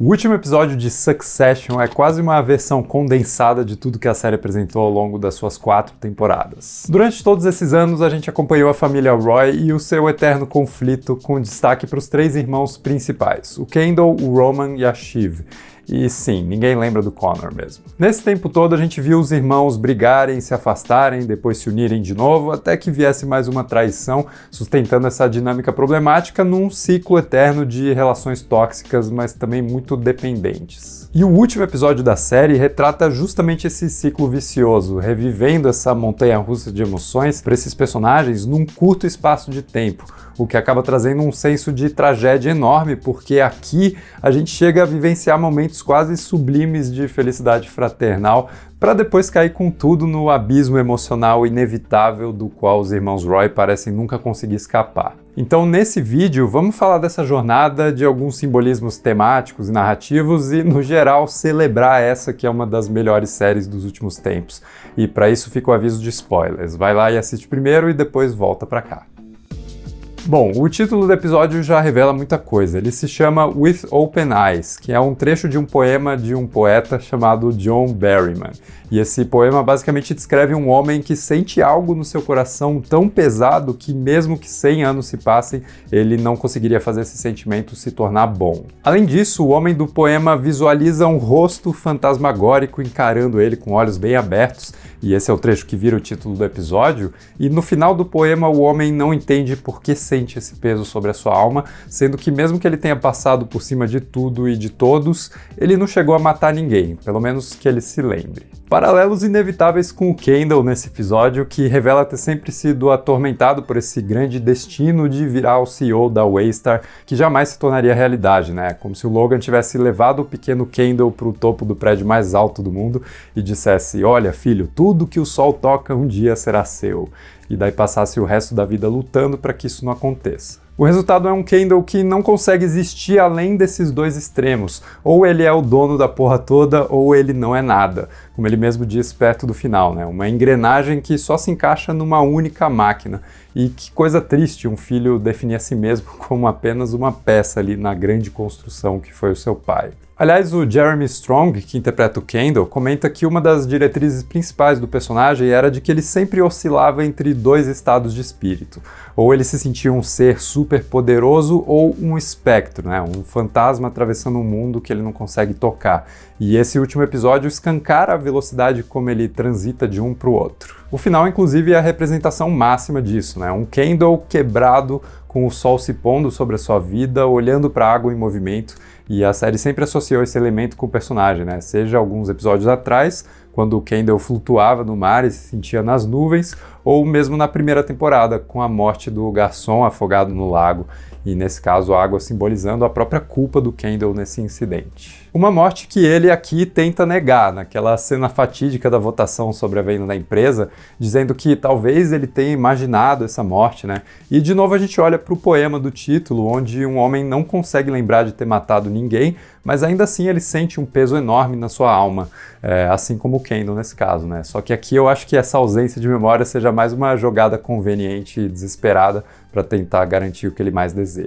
O último episódio de Succession é quase uma versão condensada de tudo que a série apresentou ao longo das suas 4 temporadas. Durante todos esses anos, a gente acompanhou a família Roy e o seu eterno conflito, com destaque para os 3 irmãos principais, o Kendall, o Roman e a Shiv. E sim, ninguém lembra do Connor mesmo. Nesse tempo todo, a gente viu os irmãos brigarem, se afastarem, depois se unirem de novo, até que viesse mais uma traição, sustentando essa dinâmica problemática num ciclo eterno de relações tóxicas, mas também muito dependentes. E o último episódio da série retrata justamente esse ciclo vicioso, revivendo essa montanha-russa de emoções para esses personagens num curto espaço de tempo, o que acaba trazendo um senso de tragédia enorme, porque aqui a gente chega a vivenciar momentos quase sublimes de felicidade fraternal, para depois cair com tudo no abismo emocional inevitável do qual os irmãos Roy parecem nunca conseguir escapar. Então, nesse vídeo, vamos falar dessa jornada, de alguns simbolismos temáticos e narrativos e, no geral, celebrar essa que é uma das melhores séries dos últimos tempos. E para isso fica o aviso de spoilers. Vai lá e assiste primeiro e depois volta para cá. Bom, o título do episódio já revela muita coisa. Ele se chama With Open Eyes, que é um trecho de um poema de um poeta chamado John Berryman. E esse poema basicamente descreve um homem que sente algo no seu coração tão pesado que mesmo que 100 anos se passem, ele não conseguiria fazer esse sentimento se tornar bom. Além disso, o homem do poema visualiza um rosto fantasmagórico encarando ele com olhos bem abertos, e esse é o trecho que vira o título do episódio, e no final do poema o homem não entende por que sente esse peso sobre a sua alma, sendo que mesmo que ele tenha passado por cima de tudo e de todos, ele não chegou a matar ninguém, pelo menos que ele se lembre. Paralelos inevitáveis com o Kendall nesse episódio, que revela ter sempre sido atormentado por esse grande destino de virar o CEO da Waystar, que jamais se tornaria realidade, né? Como se o Logan tivesse levado o pequeno Kendall para o topo do prédio mais alto do mundo e dissesse: olha, filho, tudo que o sol toca um dia será seu. E daí passasse o resto da vida lutando para que isso não aconteça. O resultado é um Kendall que não consegue existir além desses 2 extremos. Ou ele é o dono da porra toda, ou ele não é nada. Como ele mesmo diz perto do final, né? Uma engrenagem que só se encaixa numa única máquina. E que coisa triste um filho definir a si mesmo como apenas uma peça ali na grande construção que foi o seu pai. Aliás, o Jeremy Strong, que interpreta o Kendall, comenta que uma das diretrizes principais do personagem era de que ele sempre oscilava entre 2 estados de espírito. Ou ele se sentia um ser super poderoso ou um espectro, né? Um fantasma atravessando um mundo que ele não consegue tocar. E esse último episódio escancara a velocidade como ele transita de um para o outro. O final, inclusive, é a representação máxima disso, né? Um Kendall quebrado, com o sol se pondo sobre a sua vida, olhando para a água em movimento, e a série sempre associou esse elemento com o personagem, né? Seja alguns episódios atrás, quando o Kendall flutuava no mar e se sentia nas nuvens, ou mesmo na primeira temporada, com a morte do garçom afogado no lago, e nesse caso a água simbolizando a própria culpa do Kendall nesse incidente. Uma morte que ele aqui tenta negar, naquela cena fatídica da votação sobre a venda da empresa, dizendo que talvez ele tenha imaginado essa morte, né? E de novo a gente olha para o poema do título, onde um homem não consegue lembrar de ter matado ninguém, mas ainda assim ele sente um peso enorme na sua alma, assim como o Kendall nesse caso, né? Só que aqui eu acho que essa ausência de memória seja mais uma jogada conveniente e desesperada para tentar garantir o que ele mais deseja.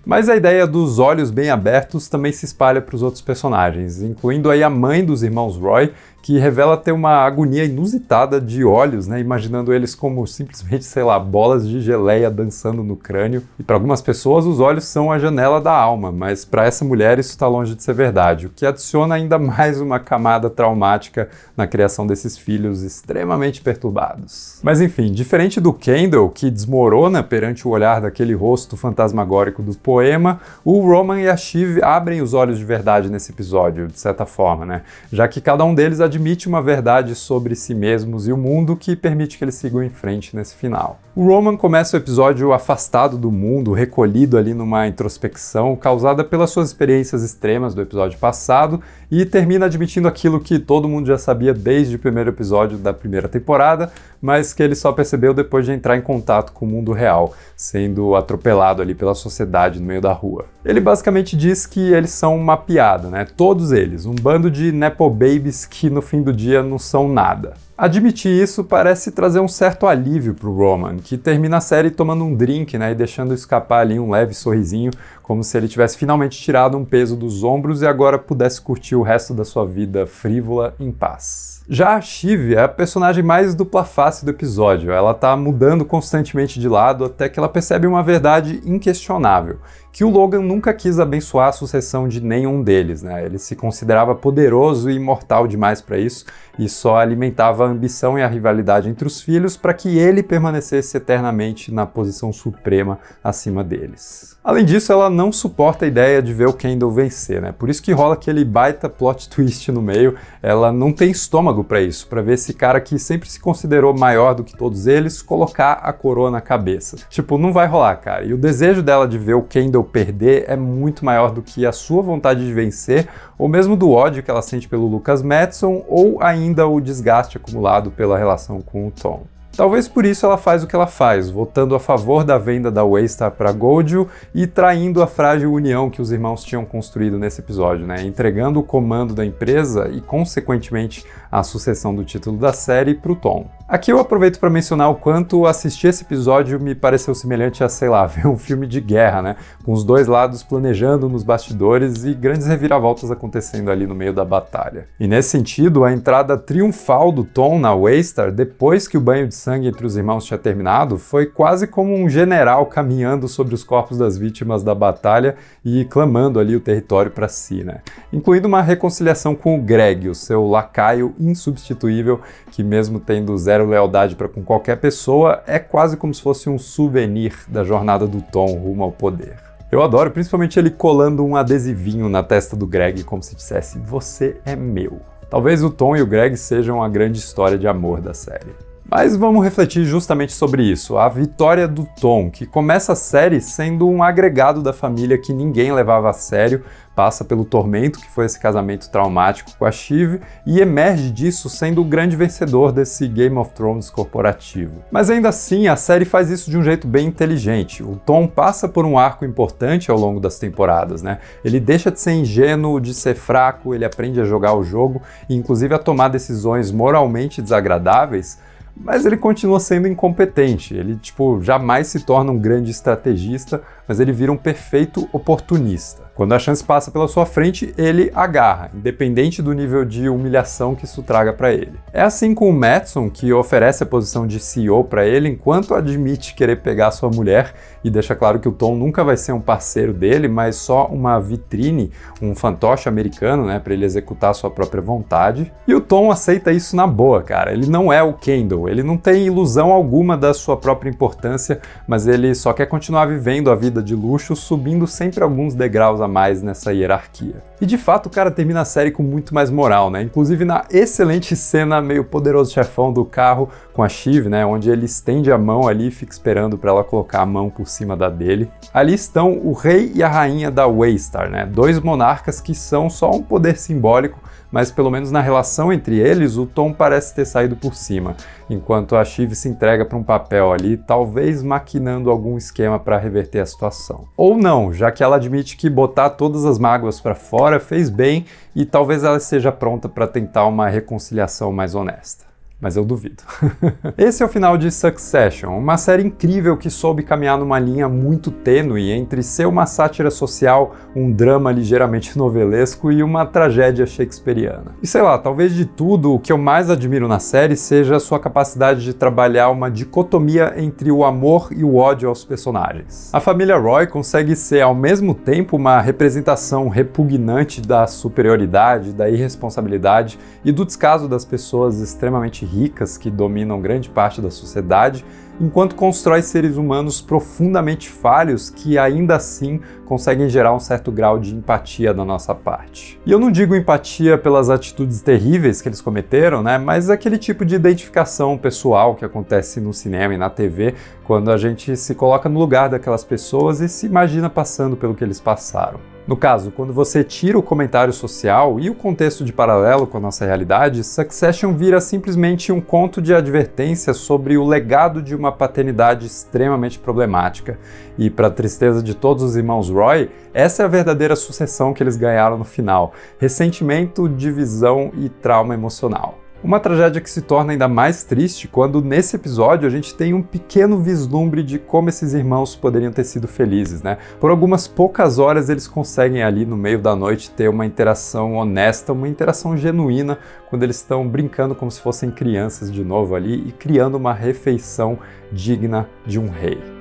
Mas a ideia dos olhos bem abertos também se espalha para os outros personagens, incluindo aí a mãe dos irmãos Roy, que revela ter uma agonia inusitada de olhos, né, imaginando eles como simplesmente, sei lá, bolas de geleia dançando no crânio. E para algumas pessoas os olhos são a janela da alma, mas para essa mulher isso está longe de ser verdade, o que adiciona ainda mais uma camada traumática na criação desses filhos extremamente perturbados. Mas enfim, diferente do Kendall, que desmorona perante o olhar daquele rosto fantasmagórico do poema, o Roman e a Shiv abrem os olhos de verdade nesse episódio, de certa forma, né? Já que cada um deles admite uma verdade sobre si mesmos e o mundo que permite que eles sigam em frente nesse final. O Roman começa o episódio afastado do mundo, recolhido ali numa introspecção causada pelas suas experiências extremas do episódio passado e termina admitindo aquilo que todo mundo já sabia desde o primeiro episódio da primeira temporada, mas que ele só percebeu depois de entrar em contato com o mundo real, sendo atropelado ali pela sociedade no meio da rua. Ele basicamente diz que eles são uma piada, né? Todos eles, um bando de nepo babies que no fim do dia não são nada. Admitir isso parece trazer um certo alívio pro Roman, que termina a série tomando um drink, né, e deixando escapar ali um leve sorrisinho, como se ele tivesse finalmente tirado um peso dos ombros e agora pudesse curtir o resto da sua vida frívola em paz. Já a Shiv é a personagem mais dupla face do episódio. Ela tá mudando constantemente de lado até que ela percebe uma verdade inquestionável, que o Logan nunca quis abençoar a sucessão de nenhum deles, né? Ele se considerava poderoso e imortal demais para isso e só alimentava a ambição e a rivalidade entre os filhos para que ele permanecesse eternamente na posição suprema acima deles. Além disso, ela não suporta a ideia de ver o Kendall vencer, né? Por isso que rola aquele baita plot twist no meio. Ela não tem estômago para isso, para ver esse cara que sempre se considerou maior do que todos eles colocar a coroa na cabeça. Tipo, não vai rolar, cara. E o desejo dela de ver o Kendall perder é muito maior do que a sua vontade de vencer, ou mesmo do ódio que ela sente pelo Lucas Madsen, ou ainda o desgaste acumulado pela relação com o Tom. Talvez por isso ela faz o que ela faz, votando a favor da venda da Waystar para Goldil e traindo a frágil união que os irmãos tinham construído nesse episódio, né? Entregando o comando da empresa e, consequentemente, a sucessão do título da série para o Tom. Aqui eu aproveito para mencionar o quanto assistir esse episódio me pareceu semelhante a, sei lá, ver um filme de guerra, né? Com os dois lados planejando nos bastidores e grandes reviravoltas acontecendo ali no meio da batalha. E nesse sentido, a entrada triunfal do Tom na Waystar, depois que o banho de sangue entre os irmãos tinha terminado, foi quase como um general caminhando sobre os corpos das vítimas da batalha e clamando ali o território para si, né? Incluindo uma reconciliação com o Greg, o seu lacaio insubstituível, que mesmo tendo zero lealdade para com qualquer pessoa, é quase como se fosse um souvenir da jornada do Tom rumo ao poder. Eu adoro, principalmente ele colando um adesivinho na testa do Greg, como se dissesse, você é meu. Talvez o Tom e o Greg sejam a grande história de amor da série. Mas vamos refletir justamente sobre isso, a vitória do Tom, que começa a série sendo um agregado da família que ninguém levava a sério, passa pelo tormento, que foi esse casamento traumático com a Shiv, e emerge disso sendo o grande vencedor desse Game of Thrones corporativo. Mas ainda assim, a série faz isso de um jeito bem inteligente. O Tom passa por um arco importante ao longo das temporadas, né? Ele deixa de ser ingênuo, de ser fraco, ele aprende a jogar o jogo e inclusive a tomar decisões moralmente desagradáveis, mas ele continua sendo incompetente. Ele, jamais se torna um grande estrategista, mas ele vira um perfeito oportunista. Quando a chance passa pela sua frente, ele agarra, independente do nível de humilhação que isso traga para ele. É assim com o Madsen, que oferece a posição de CEO para ele, enquanto admite querer pegar sua mulher e deixa claro que o Tom nunca vai ser um parceiro dele, mas só uma vitrine, um fantoche americano, né, para ele executar sua própria vontade. E o Tom aceita isso na boa, cara. Ele não é o Kendall, ele não tem ilusão alguma da sua própria importância, mas ele só quer continuar vivendo a vida de luxo, subindo sempre alguns degraus a mais nessa hierarquia. E de fato o cara termina a série com muito mais moral, né? Inclusive na excelente cena meio poderoso chefão do carro com a Shiv, né? Onde ele estende a mão ali e fica esperando para ela colocar a mão por cima da dele. Ali estão o rei e a rainha da Waystar, né? Dois monarcas que são só um poder simbólico, mas pelo menos na relação entre eles, o Tom parece ter saído por cima, enquanto a Shiv se entrega para um papel ali, talvez maquinando algum esquema para reverter a situação. Ou não, já que ela admite que botar todas as mágoas para fora fez bem e talvez ela esteja pronta para tentar uma reconciliação mais honesta. Mas eu duvido. Esse é o final de Succession, uma série incrível que soube caminhar numa linha muito tênue entre ser uma sátira social, um drama ligeiramente novelesco e uma tragédia shakespeariana. E sei lá, talvez de tudo, o que eu mais admiro na série seja a sua capacidade de trabalhar uma dicotomia entre o amor e o ódio aos personagens. A família Roy consegue ser ao mesmo tempo uma representação repugnante da superioridade, da irresponsabilidade e do descaso das pessoas extremamente ricas que dominam grande parte da sociedade, enquanto constrói seres humanos profundamente falhos que ainda assim conseguem gerar um certo grau de empatia da nossa parte. E eu não digo empatia pelas atitudes terríveis que eles cometeram, né, mas aquele tipo de identificação pessoal que acontece no cinema e na TV, quando a gente se coloca no lugar daquelas pessoas e se imagina passando pelo que eles passaram. No caso, quando você tira o comentário social e o contexto de paralelo com a nossa realidade, Succession vira simplesmente um conto de advertência sobre o legado de uma paternidade extremamente problemática. E, para a tristeza de todos os irmãos Roy, essa é a verdadeira sucessão que eles ganharam no final: ressentimento, divisão e trauma emocional. Uma tragédia que se torna ainda mais triste quando, nesse episódio, a gente tem um pequeno vislumbre de como esses irmãos poderiam ter sido felizes, né? Por algumas poucas horas eles conseguem ali, no meio da noite, ter uma interação honesta, uma interação genuína, quando eles estão brincando como se fossem crianças de novo ali e criando uma refeição digna de um rei.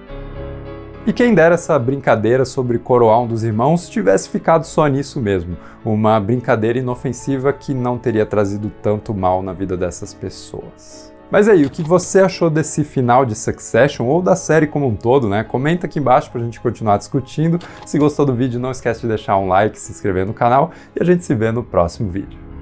E quem dera essa brincadeira sobre coroar um dos irmãos tivesse ficado só nisso mesmo, uma brincadeira inofensiva que não teria trazido tanto mal na vida dessas pessoas. Mas aí, o que você achou desse final de Succession ou da série como um todo, né? Comenta aqui embaixo pra gente continuar discutindo. Se gostou do vídeo, não esquece de deixar um like, se inscrever no canal e a gente se vê no próximo vídeo.